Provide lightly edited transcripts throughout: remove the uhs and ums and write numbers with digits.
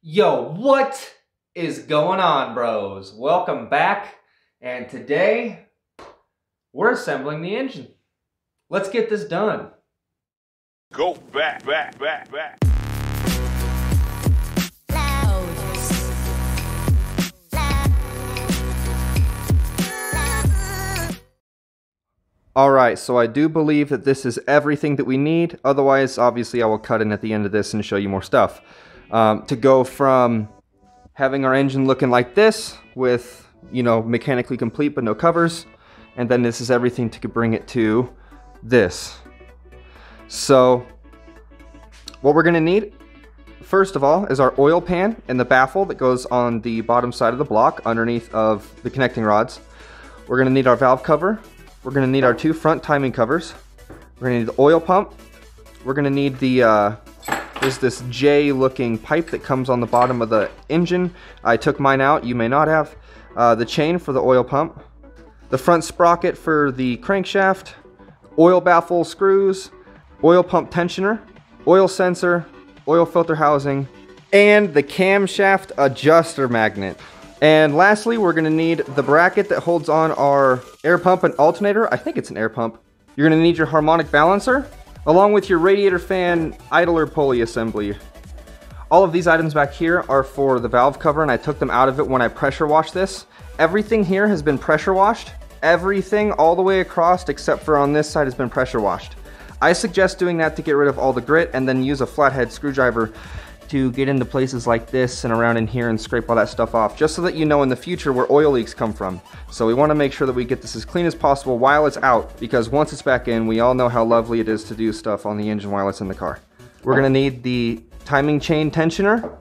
Yo, what is going on, bros? Welcome back, and today we're assembling the engine. Let's get this done. Go back. Alright, so I do believe that this is everything that we need. Otherwise, obviously, I will cut in at the end of this and show you more stuff. To go from having our engine looking like this with, you know, mechanically complete but no covers, and then this is everything to bring it to this. So what we're going to need first of all is our oil pan and the baffle that goes on the bottom side of the block underneath of the connecting rods. We're going to need our valve cover. We're going to need our two front timing covers. We're going to need the oil pump. We're going to need the there's this J looking pipe that comes on the bottom of the engine. I took mine out, you may not have. The chain for the oil pump, the front sprocket for the crankshaft, oil baffle screws, oil pump tensioner, oil sensor, oil filter housing, and the camshaft adjuster magnet. And lastly, we're going to need the bracket that holds on our air pump and alternator. I think it's an air pump. You're going to need your harmonic balancer, along with your radiator fan idler pulley assembly. All of these items back here are for the valve cover, and I took them out of it when I pressure washed this. Everything here has been pressure washed. Everything all the way across except for on this side has been pressure washed. I suggest doing that to get rid of all the grit, and then use a flathead screwdriver to get into places like this and around in here and scrape all that stuff off, just so that you know in the future where oil leaks come from. So we want to make sure that we get this as clean as possible while it's out, because once it's back in, we all know how lovely it is to do stuff on the engine while it's in the car. We're going to need the timing chain tensioner,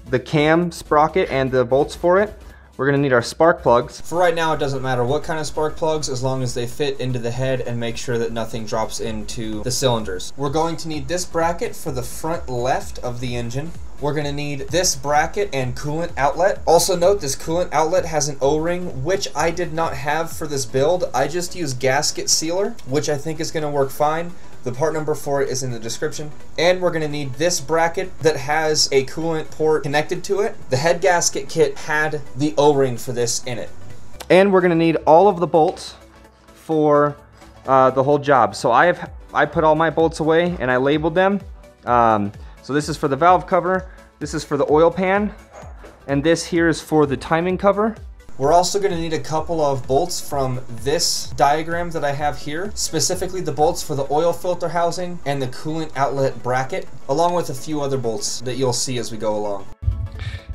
the cam sprocket and the bolts for it. We're going to need our spark plugs. For right now, it doesn't matter what kind of spark plugs, as long as they fit into the head and make sure that nothing drops into the cylinders. We're going to need this bracket for the front left of the engine. We're going to need this bracket and coolant outlet. Also note, this coolant outlet has an O-ring, which I did not have for this build. I just used gasket sealer, which I think is going to work fine. The part number for it is in the description. And we're going to need this bracket that has a coolant port connected to it. The head gasket kit had the O-ring for this in it. And we're going to need all of the bolts for the whole job. So I put all my bolts away and I labeled them. So this is for the valve cover, this is for the oil pan, and this here is for the timing cover. We're also going to need a couple of bolts from this diagram that I have here, specifically the bolts for the oil filter housing and the coolant outlet bracket, along with a few other bolts that you'll see as we go along.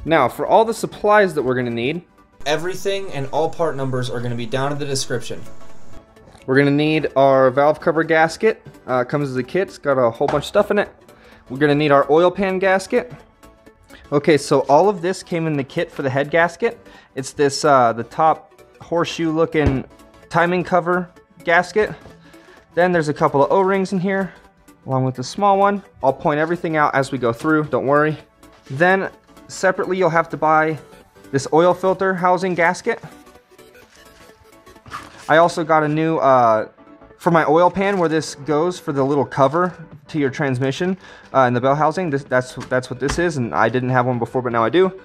Now, for all the supplies that we're going to need, everything and all part numbers are going to be down in the description. We're going to need our valve cover gasket. Comes as a kit, it's got a whole bunch of stuff in it. We're going to need our oil pan gasket. Okay, so all of this came in the kit for the head gasket. It's this, the top horseshoe looking timing cover gasket. Then there's a couple of O-rings in here, along with the small one. I'll point everything out as we go through, don't worry. Then separately you'll have to buy this oil filter housing gasket. I also got a new, for my oil pan where this goes for the little cover to your transmission and the bell housing. That's what this is, and I didn't have one before, but now I do.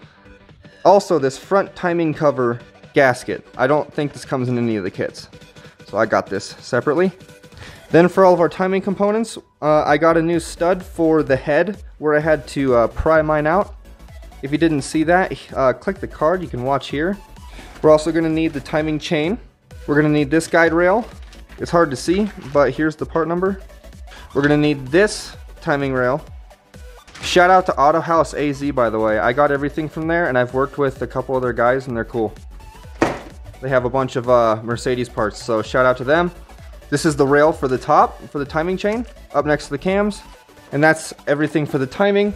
Also, this front timing cover gasket. I don't think this comes in any of the kits, so I got this separately. Then for all of our timing components, I got a new stud for the head where I had to pry mine out. If you didn't see that, click the card, you can watch here. We're also going to need the timing chain. We're going to need this guide rail. It's hard to see, but here's the part number. We're going to need this timing rail. Shout out to Auto House AZ, by the way. I got everything from there, and I've worked with a couple other guys, and they're cool. They have a bunch of Mercedes parts, so shout out to them. This is the rail for the top, for the timing chain, up next to the cams. And that's everything for the timing.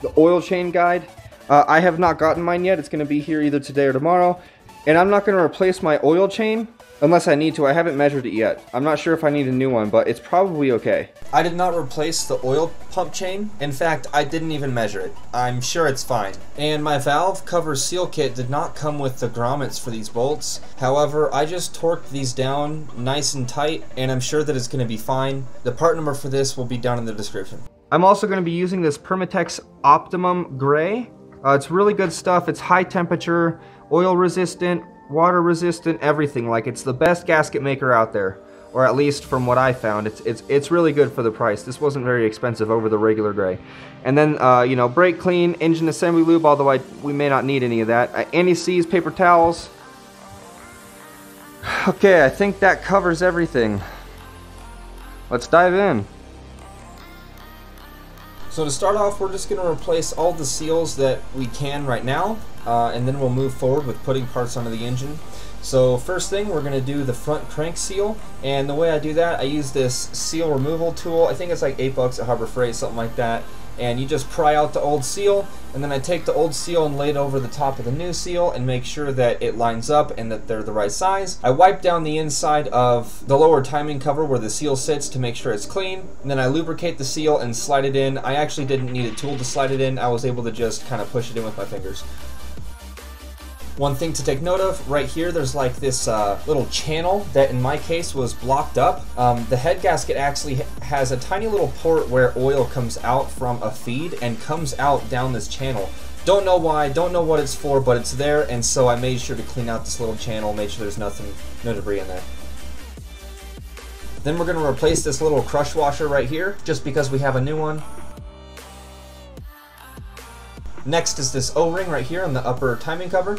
The oil chain guide. I have not gotten mine yet. It's going to be here either today or tomorrow. And I'm not going to replace my oil chain unless I need to. I haven't measured it yet. I'm not sure if I need a new one, but it's probably okay. I did not replace the oil pump chain. In fact, I didn't even measure it. I'm sure it's fine. And my valve cover seal kit did not come with the grommets for these bolts. However, I just torqued these down nice and tight, and I'm sure that it's going to be fine. The part number for this will be down in the description. I'm also going to be using this Permatex Optimum Gray. It's really good stuff. It's high temperature, oil resistant, water resistant, everything. Like, it's the best gasket maker out there, or at least from what I found. It's really good for the price. This wasn't very expensive over the regular gray. And then you know, brake clean, engine assembly lube, although we may not need any of that. Anti-seize, paper towels. Okay, I think that covers everything. Let's dive in. So to start off, we're just going to replace all the seals that we can right now, and then we'll move forward with putting parts onto the engine. So first thing, we're going to do the front crank seal, and the way I do that, I use this seal removal tool. I think it's like $8 at Harbor Freight, something like that. And you just pry out the old seal, and then I take the old seal and lay it over the top of the new seal and make sure that it lines up and that they're the right size. I wipe down the inside of the lower timing cover where the seal sits to make sure it's clean, and then I lubricate the seal and slide it in. I actually didn't need a tool to slide it in. I was able to just kind of push it in with my fingers. One thing to take note of, right here there's like this little channel that in my case was blocked up. The head gasket actually has a tiny little port where oil comes out from a feed and comes out down this channel. Don't know why, don't know what it's for, but it's there, and so I made sure to clean out this little channel, made sure there's nothing, no debris in there. Then we're going to replace this little crush washer right here, just because we have a new one. Next is this O-ring right here on the upper timing cover.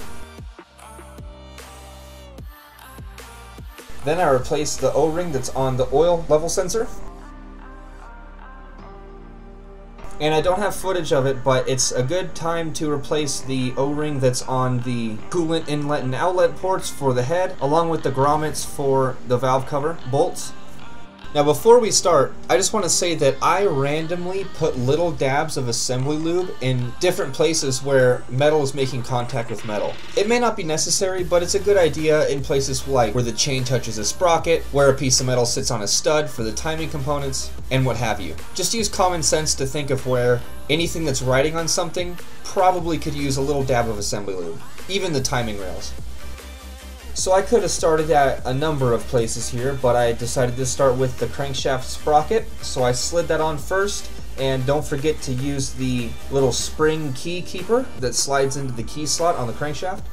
Then I replace the O-ring that's on the oil level sensor. And I don't have footage of it, but it's a good time to replace the O-ring that's on the coolant inlet and outlet ports for the head, along with the grommets for the valve cover bolts. Now before we start, I just want to say that I randomly put little dabs of assembly lube in different places where metal is making contact with metal. It may not be necessary, but it's a good idea in places like where the chain touches a sprocket, where a piece of metal sits on a stud for the timing components, and what have you. Just use common sense to think of where anything that's riding on something probably could use a little dab of assembly lube, even the timing rails. So I could have started at a number of places here, but I decided to start with the crankshaft sprocket. So I slid that on first, and don't forget to use the little spring key keeper that slides into the key slot on the crankshaft.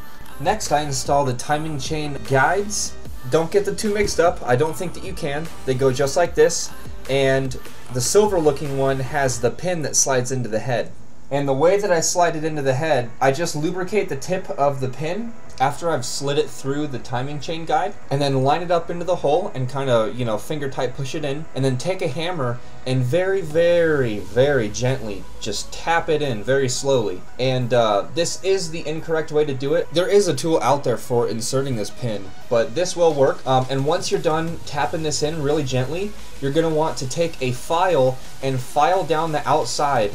Next, I install the timing chain guides. Don't get the two mixed up. I don't think that you can. They go just like this, and the silver looking one has the pin that slides into the head. And the way that I slide it into the head, I just lubricate the tip of the pin after I've slid it through the timing chain guide, and then line it up into the hole and kind of, you know, finger tight push it in, and then take a hammer and very, very, very gently just tap it in very slowly. And this is the incorrect way to do it. There is a tool out there for inserting this pin, but this will work. And once you're done tapping this in really gently, you're going to want to take a file and file down the outside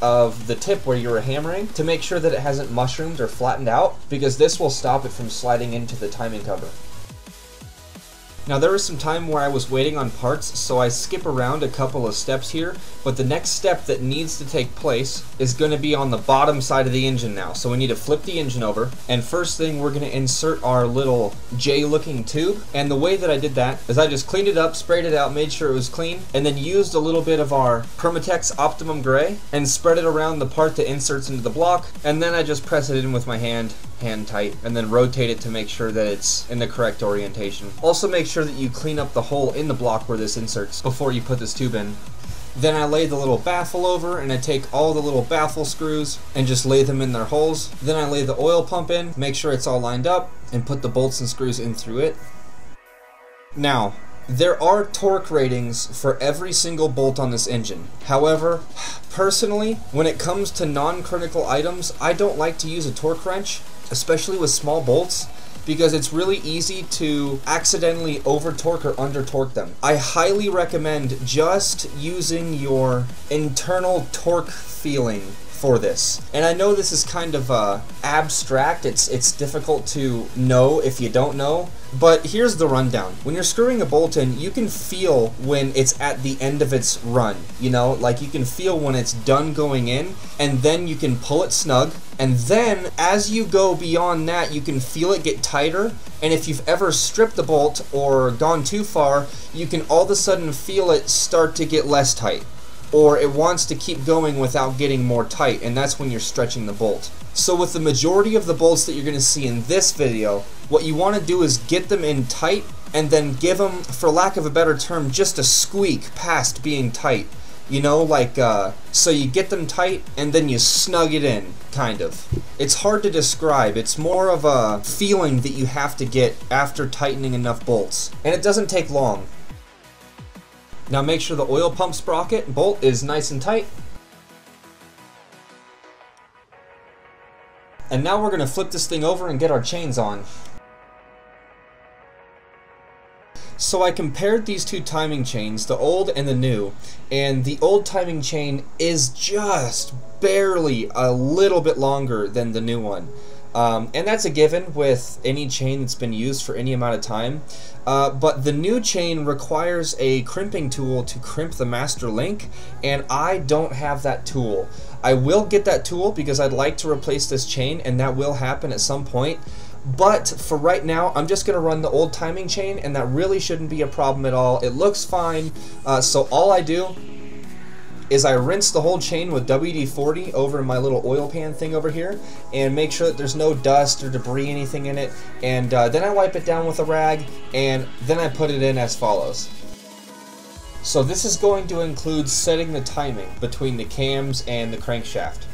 of the tip where you were hammering to make sure that it hasn't mushroomed or flattened out, because this will stop it from sliding into the timing cover. Now there was some time where I was waiting on parts, so I skip around a couple of steps here, but the next step that needs to take place is going to be on the bottom side of the engine now. So we need to flip the engine over, and first thing we're going to insert our little J looking tube. And the way that I did that is I just cleaned it up, sprayed it out, made sure it was clean, and then used a little bit of our Permatex Optimum Gray and spread it around the part that inserts into the block, and then I just press it in with my hand tight, and then rotate it to make sure that it's in the correct orientation. Also make sure that you clean up the hole in the block where this inserts before you put this tube in. Then I lay the little baffle over, and I take all the little baffle screws and just lay them in their holes. Then I lay the oil pump in, make sure it's all lined up, and put the bolts and screws in through it. Now, there are torque ratings for every single bolt on this engine. However, personally, when it comes to non-critical items, I don't like to use a torque wrench, especially with small bolts, because it's really easy to accidentally over-torque or under-torque them. I highly recommend just using your internal torque feeling for this. And I know this is kind of abstract, it's difficult to know if you don't know, but here's the rundown. When you're screwing a bolt in, you can feel when it's at the end of its run, you know, like you can feel when it's done going in, and then you can pull it snug, and then as you go beyond that, you can feel it get tighter, and if you've ever stripped the bolt or gone too far, you can all of a sudden feel it start to get less tight. or it wants to keep going without getting more tight, and that's when you're stretching the bolt. So with the majority of the bolts that you're going to see in this video, what you want to do is get them in tight and then give them, for lack of a better term, just a squeak past being tight. You know, like, so you get them tight and then you snug it in, kind of. It's hard to describe. It's more of a feeling that you have to get after tightening enough bolts. And it doesn't take long. Now make sure the oil pump sprocket bolt is nice and tight. And now we're going to flip this thing over and get our chains on. So I compared these two timing chains, the old and the new, and the old timing chain is just barely a little bit longer than the new one. And that's a given with any chain that's been used for any amount of time. But the new chain requires a crimping tool to crimp the master link, and I don't have that tool. I will get that tool because I'd like to replace this chain, and that will happen at some point. But for right now, I'm just going to run the old timing chain, and that really shouldn't be a problem at all. It looks fine. So all I do is I rinse the whole chain with WD-40 over in my little oil pan thing over here, and make sure that there's no dust or debris, anything in it, and then I wipe it down with a rag, and then I put it in as follows. So this is going to include setting the timing between the cams and the crankshaft.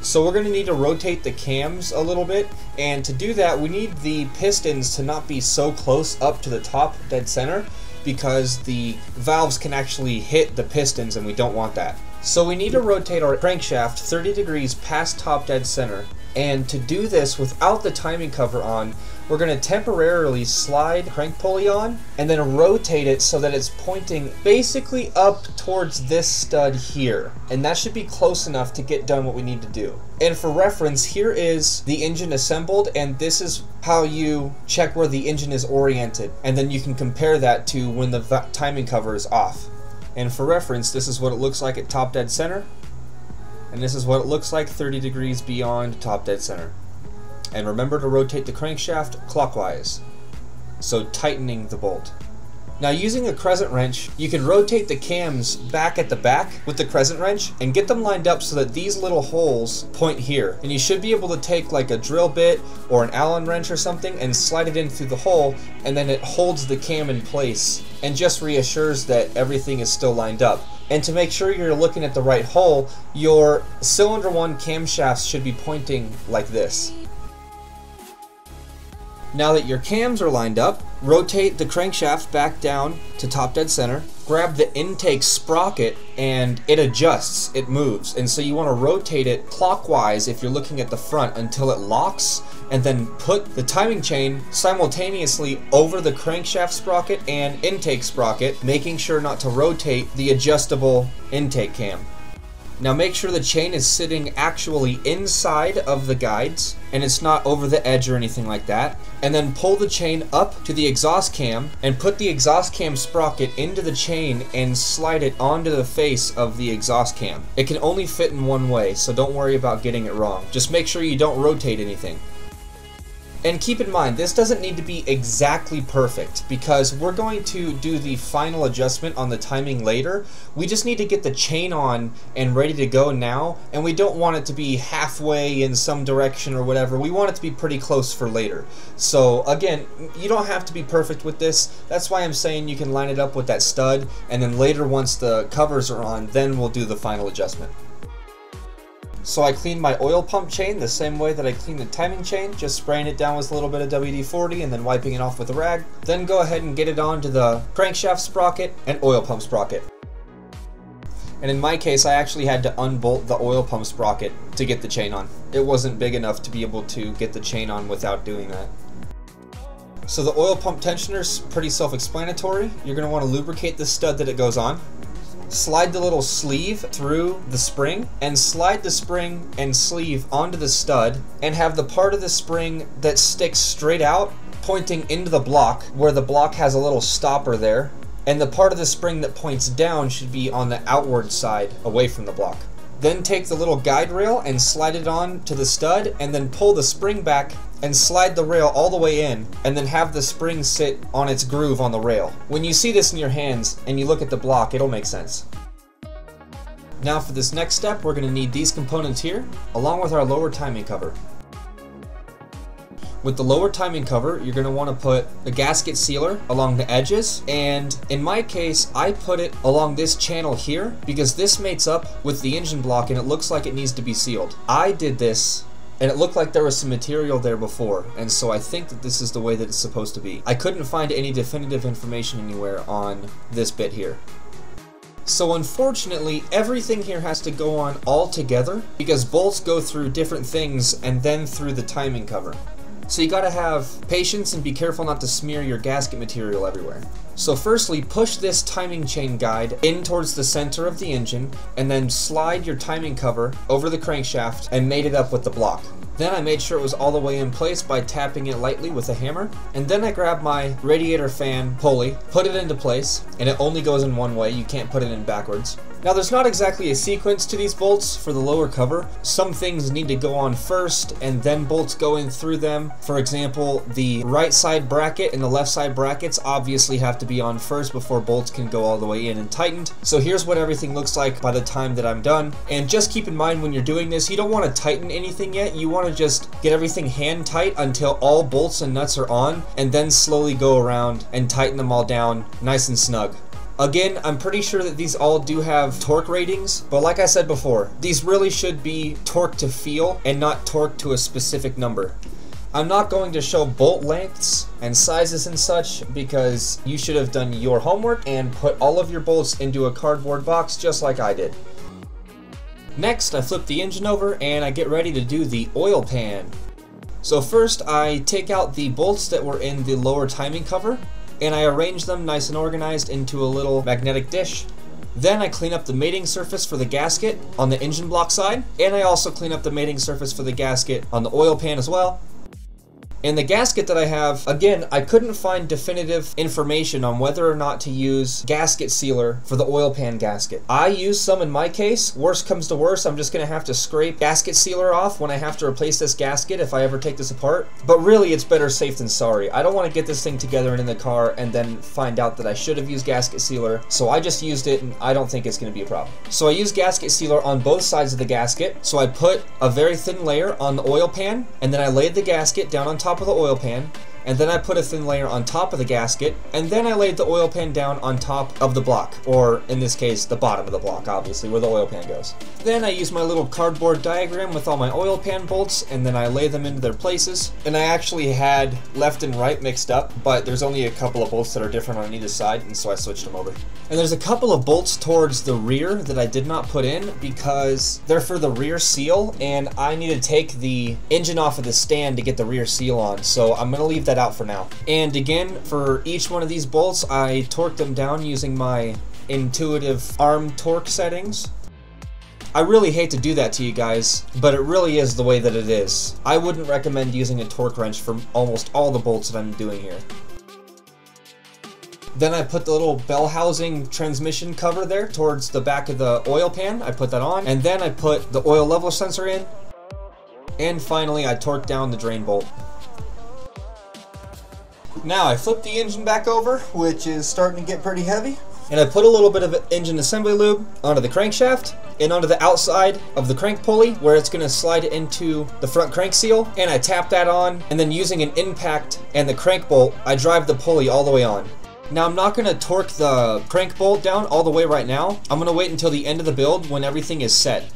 So we're going to need to rotate the cams a little bit, and to do that we need the pistons to not be so close up to the top dead center, because the valves can actually hit the pistons and we don't want that. So we need to rotate our crankshaft 30 degrees past top dead center, and to do this without the timing cover on, we're going to temporarily slide crank pulley on and then rotate it so that it's pointing basically up towards this stud here, and that should be close enough to get done what we need to do. And for reference, here is the engine assembled, and this is how you check where the engine is oriented, and then you can compare that to when the timing cover is off. And for reference, this is what it looks like at top dead center, and this is what it looks like 30 degrees beyond top dead center. And remember to rotate the crankshaft clockwise, so tightening the bolt. Now using a crescent wrench, you can rotate the cams back at the back with the crescent wrench and get them lined up so that these little holes point here. And you should be able to take like a drill bit or an Allen wrench or something and slide it in through the hole, and then it holds the cam in place and just reassures that everything is still lined up. And to make sure you're looking at the right hole, your cylinder 1 camshafts should be pointing like this. Now that your cams are lined up, rotate the crankshaft back down to top dead center, grab the intake sprocket, and it adjusts, it moves. And so you want to rotate it clockwise if you're looking at the front until it locks, and then put the timing chain simultaneously over the crankshaft sprocket and intake sprocket, making sure not to rotate the adjustable intake cam. Now make sure the chain is sitting actually inside of the guides and it's not over the edge or anything like that. And then pull the chain up to the exhaust cam and put the exhaust cam sprocket into the chain and slide it onto the face of the exhaust cam. It can only fit in one way, so don't worry about getting it wrong. Just make sure you don't rotate anything. And keep in mind, this doesn't need to be exactly perfect because we're going to do the final adjustment on the timing later. We just need to get the chain on and ready to go now, and we don't want it to be halfway in some direction or whatever. We want it to be pretty close for later. So again, you don't have to be perfect with this. That's why I'm saying you can line it up with that stud, and then later once the covers are on, then we'll do the final adjustment. So I cleaned my oil pump chain the same way that I cleaned the timing chain, just spraying it down with a little bit of WD-40 and then wiping it off with a rag. Then go ahead and get it onto the crankshaft sprocket and oil pump sprocket. And in my case, I actually had to unbolt the oil pump sprocket to get the chain on. It wasn't big enough to be able to get the chain on without doing that. So the oil pump tensioner is pretty self-explanatory. You're going to want to lubricate the stud that it goes on. Slide the little sleeve through the spring and slide the spring and sleeve onto the stud and have the part of the spring that sticks straight out pointing into the block where the block has a little stopper there, and the part of the spring that points down should be on the outward side away from the block. Then take the little guide rail and slide it on to the stud and then pull the spring back and slide the rail all the way in, and then have the spring sit on its groove on the rail. When you see this in your hands and you look at the block, it'll make sense. Now for this next step, we're going to need these components here, along with our lower timing cover. With the lower timing cover, you're going to want to put the gasket sealer along the edges, and in my case, I put it along this channel here because this mates up with the engine block and it looks like it needs to be sealed. I did this and it looked like there was some material there before, and so I think that this is the way that it's supposed to be. I couldn't find any definitive information anywhere on this bit here. So unfortunately, everything here has to go on all together because bolts go through different things and then through the timing cover. So you gotta have patience and be careful not to smear your gasket material everywhere. So firstly, push this timing chain guide in towards the center of the engine and then slide your timing cover over the crankshaft and mate it up with the block. Then I made sure it was all the way in place by tapping it lightly with a hammer. And then I grabbed my radiator fan pulley, put it into place, and it only goes in one way, you can't put it in backwards. Now there's not exactly a sequence to these bolts for the lower cover. Some things need to go on first and then bolts go in through them. For example, the right side bracket and the left side brackets obviously have to be on first before bolts can go all the way in and tightened. So here's what everything looks like by the time that I'm done. And just keep in mind when you're doing this, you don't want to tighten anything yet. You want to just get everything hand tight until all bolts and nuts are on, and then slowly go around and tighten them all down nice and snug. Again, I'm pretty sure that these all do have torque ratings, but like I said before, these really should be torque to feel and not torque to a specific number. I'm not going to show bolt lengths and sizes and such because you should have done your homework and put all of your bolts into a cardboard box just like I did. Next, I flip the engine over and I get ready to do the oil pan. So first, I take out the bolts that were in the lower timing cover and I arrange them nice and organized into a little magnetic dish. Then I clean up the mating surface for the gasket on the engine block side, and I also clean up the mating surface for the gasket on the oil pan as well. And the gasket that I have, again, I couldn't find definitive information on whether or not to use gasket sealer for the oil pan gasket. I use some in my case. Worst comes to worst, I'm just going to have to scrape gasket sealer off when I have to replace this gasket if I ever take this apart. But really, it's better safe than sorry. I don't want to get this thing together and in the car and then find out that I should have used gasket sealer. So I just used it and I don't think it's going to be a problem. So I use gasket sealer on both sides of the gasket. So I put a very thin layer on the oil pan and then I laid the gasket down on top of the oil pan, and then I put a thin layer on top of the gasket, and then I laid the oil pan down on top of the block, or in this case the bottom of the block, obviously where the oil pan goes. Then I use my little cardboard diagram with all my oil pan bolts, and then I lay them into their places. And I actually had left and right mixed up, but there's only a couple of bolts that are different on either side, and so I switched them over. And there's a couple of bolts towards the rear that I did not put in because they're for the rear seal, and I need to take the engine off of the stand to get the rear seal on, so I'm going to leave that out for now. And again, for each one of these bolts, I torque them down using my intuitive arm torque settings. I really hate to do that to you guys, but it really is the way that it is. I wouldn't recommend using a torque wrench for almost all the bolts that I'm doing here. Then I put the little bell housing transmission cover there towards the back of the oil pan. I put that on, and then I put the oil level sensor in, and finally I torqued down the drain bolt. Now I flip the engine back over, which is starting to get pretty heavy, and I put a little bit of engine assembly lube onto the crankshaft and onto the outside of the crank pulley where it's going to slide into the front crank seal, and I tap that on, and then using an impact and the crank bolt, I drive the pulley all the way on. Now I'm not going to torque the crank bolt down all the way right now. I'm going to wait until the end of the build when everything is set.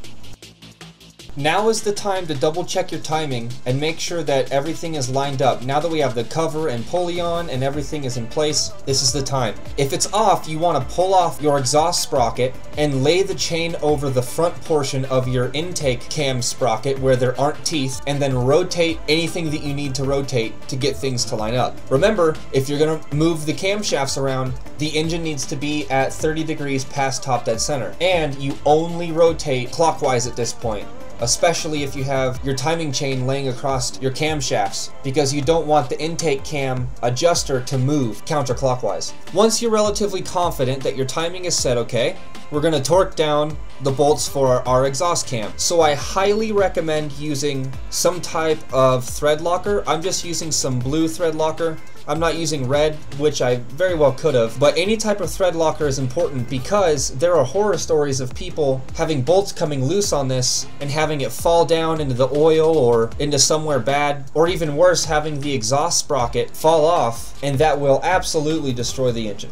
Now is the time to double check your timing and make sure that everything is lined up. Now that we have the cover and pulley on and everything is in place, this is the time. If it's off, you want to pull off your exhaust sprocket and lay the chain over the front portion of your intake cam sprocket where there aren't teeth, and then rotate anything that you need to rotate to get things to line up. Remember, if you're going to move the camshafts around, the engine needs to be at 30 degrees past top dead center, and you only rotate clockwise at this point, especially if you have your timing chain laying across your camshafts, because you don't want the intake cam adjuster to move counterclockwise. Once you're relatively confident that your timing is set okay, we're going to torque down the bolts for our exhaust cam. So I highly recommend using some type of thread locker. I'm just using some blue thread locker. I'm not using red, which I very well could have, but any type of thread locker is important because there are horror stories of people having bolts coming loose on this and having it fall down into the oil or into somewhere bad, or even worse, having the exhaust sprocket fall off, and that will absolutely destroy the engine.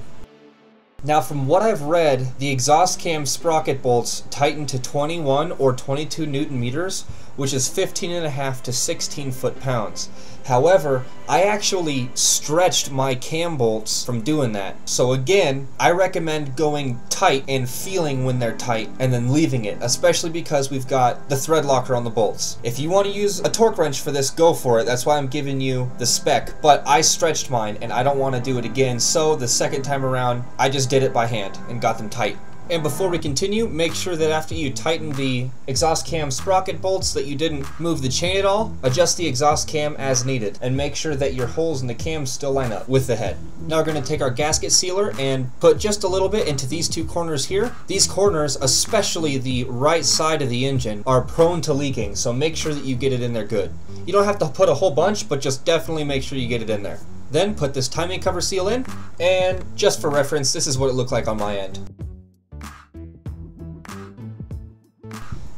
Now, from what I've read, the exhaust cam sprocket bolts tighten to 21 or 22 Newton meters, which is 15.5 to 16 foot-pounds. However, I actually stretched my cam bolts from doing that. So again, I recommend going tight and feeling when they're tight and then leaving it, especially because we've got the thread locker on the bolts. If you want to use a torque wrench for this, go for it. That's why I'm giving you the spec, but I stretched mine and I don't want to do it again. So the second time around, I just did it by hand and got them tight. And before we continue, make sure that after you tighten the exhaust cam sprocket bolts that you didn't move the chain at all. Adjust the exhaust cam as needed and make sure that your holes in the cam still line up with the head. Now we're going to take our gasket sealer and put just a little bit into these two corners here. These corners, especially the right side of the engine, are prone to leaking, so make sure that you get it in there good. You don't have to put a whole bunch, but just definitely make sure you get it in there. Then put this timing cover seal in, and just for reference, this is what it looked like on my end.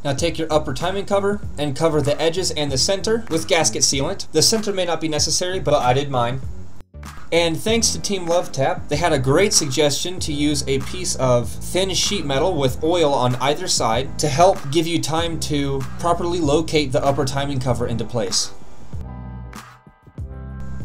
Now take your upper timing cover and cover the edges and the center with gasket sealant. The center may not be necessary, but I did mine. And thanks to Team Love Tap, they had a great suggestion to use a piece of thin sheet metal with oil on either side to help give you time to properly locate the upper timing cover into place.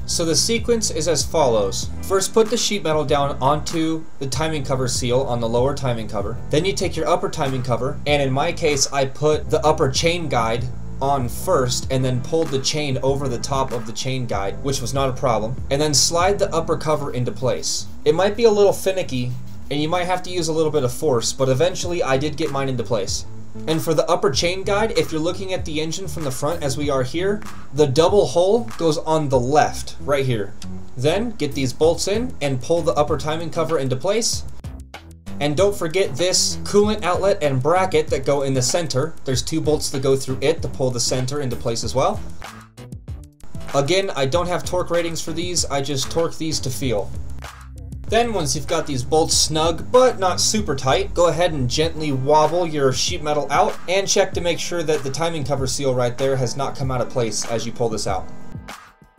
So the sequence is as follows. First, put the sheet metal down onto the timing cover seal on the lower timing cover. Then you take your upper timing cover, and in my case, I put the upper chain guide on first and then pulled the chain over the top of the chain guide, which was not a problem, and then slide the upper cover into place. It might be a little finicky, and you might have to use a little bit of force, but eventually I did get mine into place. And for the upper chain guide, if you're looking at the engine from the front as we are here, the double hole goes on the left, right here. Then get these bolts in and pull the upper timing cover into place. And don't forget this coolant outlet and bracket that go in the center. There's two bolts that go through it to pull the center into place as well. Again, I don't have torque ratings for these, I just torque these to feel. Then once you've got these bolts snug but not super tight, go ahead and gently wobble your sheet metal out and check to make sure that the timing cover seal right there has not come out of place as you pull this out.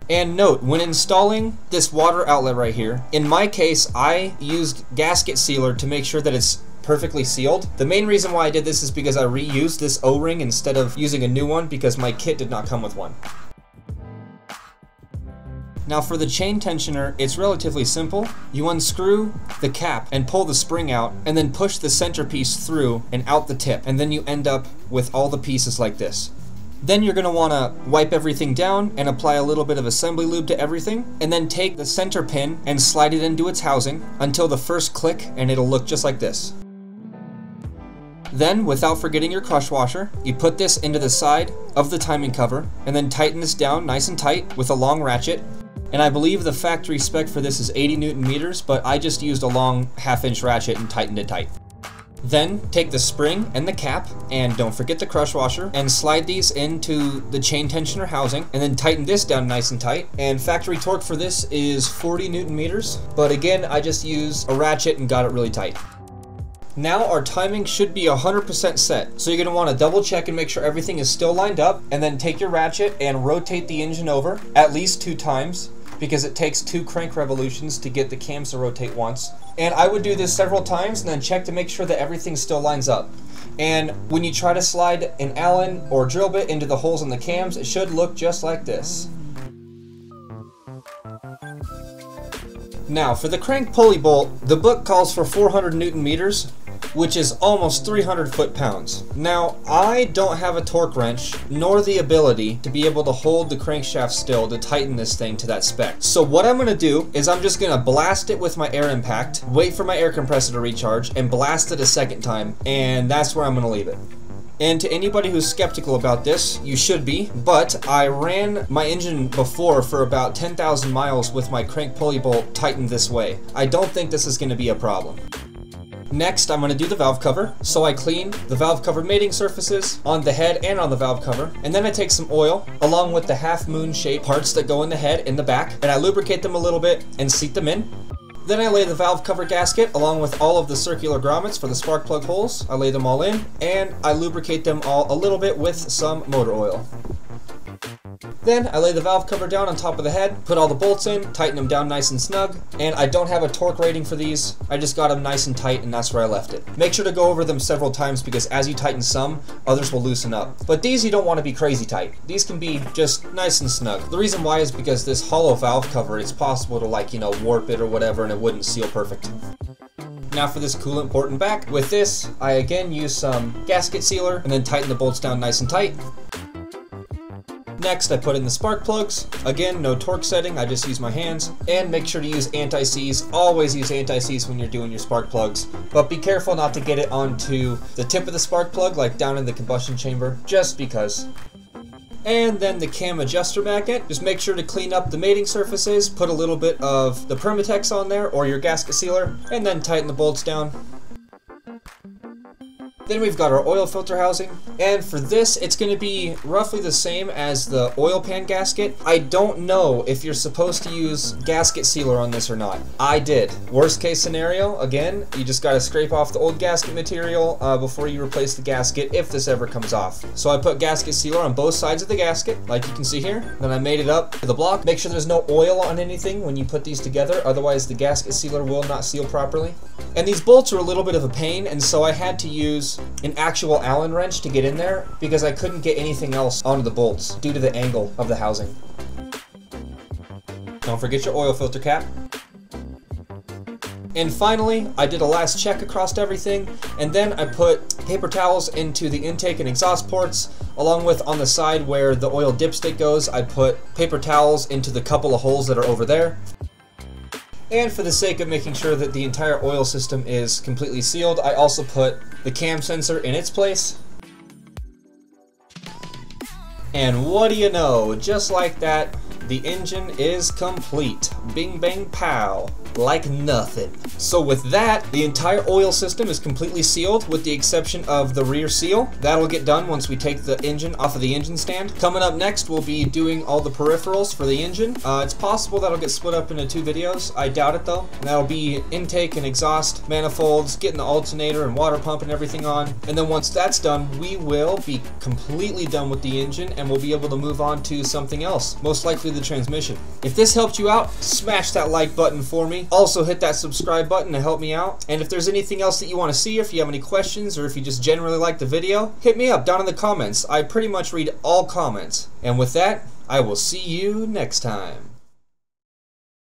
And note, when installing this water outlet right here, in my case I used gasket sealer to make sure that it's perfectly sealed. The main reason why I did this is because I reused this O-ring instead of using a new one because my kit did not come with one. Now for the chain tensioner, it's relatively simple. You unscrew the cap and pull the spring out and then push the center piece through and out the tip, and then you end up with all the pieces like this. Then you're going to want to wipe everything down and apply a little bit of assembly lube to everything, and then take the center pin and slide it into its housing until the first click, and it'll look just like this. Then, without forgetting your crush washer, you put this into the side of the timing cover and then tighten this down nice and tight with a long ratchet. And I believe the factory spec for this is 80 Newton meters, but I just used a long 1/2-inch ratchet and tightened it tight. Then take the spring and the cap, and don't forget the crush washer, and slide these into the chain tensioner housing, and then tighten this down nice and tight. And factory torque for this is 40 Newton meters, but again, I just used a ratchet and got it really tight. Now our timing should be 100% set, so you're going to want to double check and make sure everything is still lined up, and then take your ratchet and rotate the engine over at least 2 times, because it takes 2 crank revolutions to get the cams to rotate once. And I would do this several times and then check to make sure that everything still lines up. And when you try to slide an Allen or drill bit into the holes in the cams, it should look just like this. Now for the crank pulley bolt, the book calls for 400 Newton meters, which is almost 300 foot-pounds. Now, I don't have a torque wrench, nor the ability to be able to hold the crankshaft still to tighten this thing to that spec. So what I'm gonna do is I'm just gonna blast it with my air impact, wait for my air compressor to recharge, and blast it a second time, and that's where I'm gonna leave it. And to anybody who's skeptical about this, you should be, but I ran my engine before for about 10,000 miles with my crank pulley bolt tightened this way. I don't think this is gonna be a problem. Next, I'm going to do the valve cover. So I clean the valve cover mating surfaces on the head and on the valve cover. And then I take some oil along with the half moon shaped parts that go in the head and the back, and I lubricate them a little bit and seat them in. Then I lay the valve cover gasket along with all of the circular grommets for the spark plug holes. I lay them all in and I lubricate them all a little bit with some motor oil. Then I lay the valve cover down on top of the head, put all the bolts in, tighten them down nice and snug, and I don't have a torque rating for these. I just got them nice and tight and that's where I left it. Make sure to go over them several times because as you tighten some, others will loosen up. But these you don't want to be crazy tight. These can be just nice and snug. The reason why is because this hollow valve cover, it's possible to warp it or whatever and it wouldn't seal perfect. Now for this coolant port and back. With this, I again use some gasket sealer and then tighten the bolts down nice and tight. Next, I put in the spark plugs. Again, no torque setting, I just use my hands. And make sure to use anti-seize. Always use anti-seize when you're doing your spark plugs. But be careful not to get it onto the tip of the spark plug, like down in the combustion chamber, just because. And then the cam adjuster magnet. Just make sure to clean up the mating surfaces, put a little bit of the Permatex on there, or your gasket sealer, and then tighten the bolts down. Then we've got our oil filter housing, and for this it's going to be roughly the same as the oil pan gasket. I don't know if you're supposed to use gasket sealer on this or not. I did. Worst case scenario, again, you just got to scrape off the old gasket material before you replace the gasket if this ever comes off. So I put gasket sealer on both sides of the gasket, like you can see here. Then I made it up to the block. Make sure there's no oil on anything when you put these together, otherwise the gasket sealer will not seal properly. And these bolts are a little bit of a pain, and so I had to use an actual Allen wrench to get in there because I couldn't get anything else onto the bolts due to the angle of the housing. Don't forget your oil filter cap. And finally, I did a last check across everything, and then I put paper towels into the intake and exhaust ports, along with on the side where the oil dipstick goes, I put paper towels into the couple of holes that are over there. And for the sake of making sure that the entire oil system is completely sealed, I also put the cam sensor in its place. And what do you know, just like that, the engine is complete. Bing bang pow, like nothing. So with that, the entire oil system is completely sealed with the exception of the rear seal. That'll get done once we take the engine off of the engine stand. Coming up next, we'll be doing all the peripherals for the engine. It's possible that'll get split up into 2 videos. I doubt it though. And that'll be intake and exhaust manifolds, getting the alternator and water pump and everything on. And then once that's done, we will be completely done with the engine and we'll be able to move on to something else, most likely the transmission. If this helped you out, smash that like button for me. Also hit that subscribe button to help me out. And if there's anything else that you want to see, or if you have any questions, or if you just generally like the video, hit me up down in the comments. I pretty much read all comments. And with that, I will see you next time.